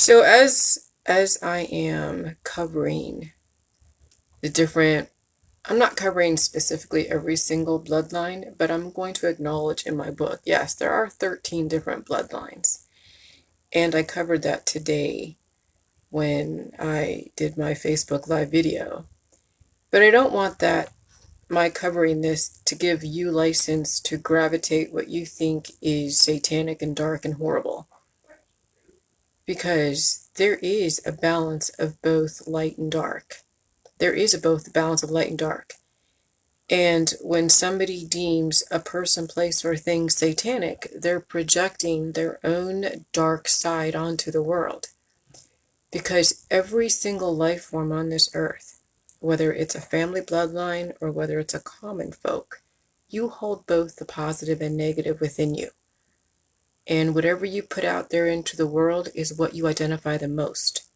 So as I am covering the different, I'm not covering specifically every single bloodline, but I'm going to acknowledge in my book, yes, there are 13 different bloodlines. And I covered that today when I did my Facebook Live video. But I don't want that, my covering this, to give you license to gravitate what you think is satanic and dark and horrible. Because there is a balance of both light and dark. There is both a balance of light and dark. And when somebody deems a person, place, or thing satanic, they're projecting their own dark side onto the world. Because every single life form on this earth, whether it's a family bloodline or whether it's a common folk, you hold both the positive and negative within you. And whatever you put out there into the world is what you identify the most.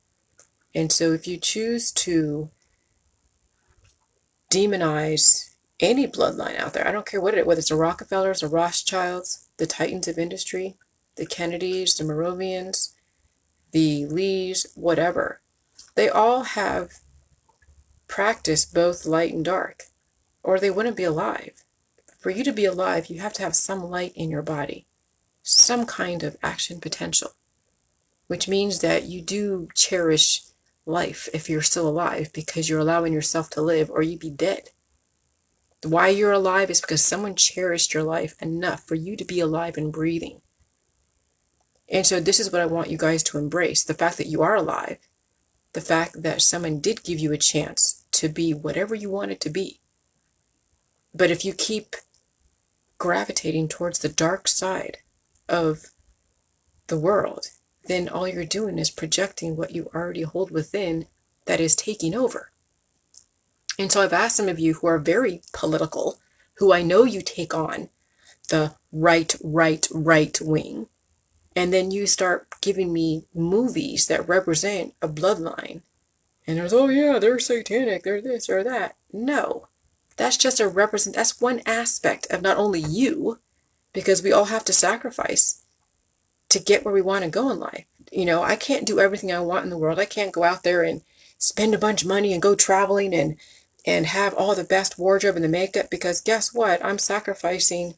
And so if you choose to demonize any bloodline out there, I don't care what it is, whether it's the Rockefellers, the Rothschilds, the Titans of industry, the Kennedys, the Moravians, the Lees, whatever, they all have practiced both light and dark, or they wouldn't be alive. For you to be alive, you have to have some light in your body, some kind of action potential, which means that you do cherish life if you're still alive because you're allowing yourself to live, or you'd be dead. Why you're alive is because someone cherished your life enough for you to be alive and breathing. And so this is what I want you guys to embrace: the fact that you are alive, the fact that someone did give you a chance to be whatever you wanted to be. But if you keep gravitating towards the dark side of the world, then all you're doing is projecting what you already hold within that is taking over. And so I've asked some of you who are very political, who I know you take on the right wing, and then you start giving me movies that represent a bloodline. And there's, oh yeah, they're satanic, they're this or that. No, that's just that's one aspect of not only you, because we all have to sacrifice to get where we want to go in life. You know, I can't do everything I want in the world. I can't go out there and spend a bunch of money and go traveling and have all the best wardrobe and the makeup, because guess what? I'm sacrificing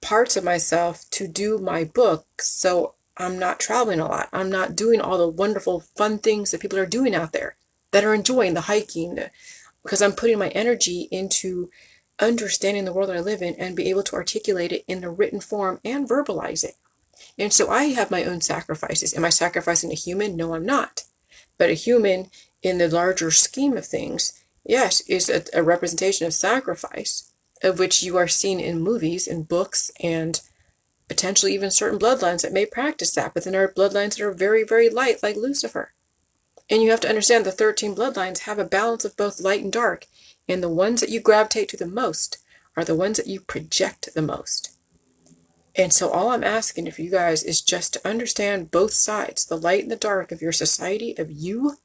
parts of myself to do my book, so I'm not traveling a lot. I'm not doing all the wonderful, fun things that people are doing out there, that are enjoying the hiking, because I'm putting my energy into understanding the world that I live in and be able to articulate it in a written form and verbalize it. And so I have my own sacrifices. Am I sacrificing a human? No, I'm not. But a human, in the larger scheme of things, yes, is a representation of sacrifice, of which you are seen in movies and books and potentially even certain bloodlines that may practice that. But then there are bloodlines that are very, very light, like Lucifer. And you have to understand the 13 bloodlines have a balance of both light and dark. And the ones that you gravitate to the most are the ones that you project the most. And so all I'm asking for you guys is just to understand both sides, the light and the dark of your society, of you,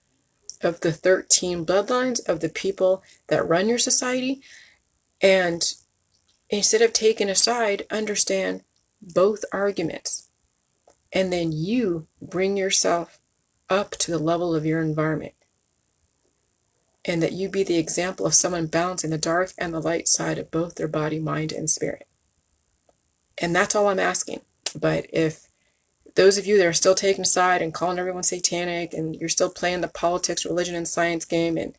of the 13 bloodlines, of the people that run your society. And instead of taking a side, understand both arguments. And then you bring yourself up to the level of your environment. And that you be the example of someone balancing the dark and the light side of both their body, mind, and spirit. And that's all I'm asking. But if those of you that are still taking a side and calling everyone satanic, and you're still playing the politics, religion, and science game and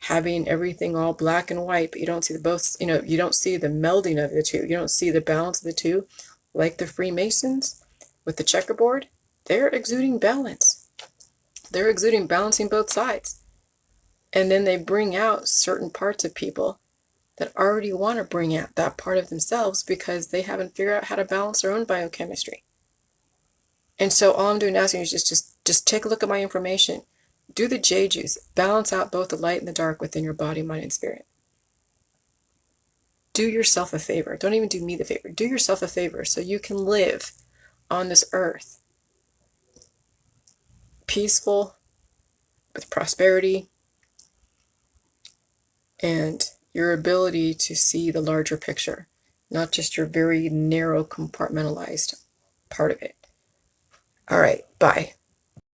having everything all black and white, but you don't see the both, you don't see the melding of the two. You don't see the balance of the two, like the Freemasons with the checkerboard. They're exuding balance. They're exuding balancing both sides. And then they bring out certain parts of people that already want to bring out that part of themselves because they haven't figured out how to balance their own biochemistry. And so all I'm doing now is just take a look at my information. Do the J juice. Balance out both the light and the dark within your body, mind, and spirit. Do yourself a favor. Don't even do me the favor. Do yourself a favor so you can live on this earth peaceful, with prosperity, and your ability to see the larger picture, not just your very narrow compartmentalized part of it. All right. Bye.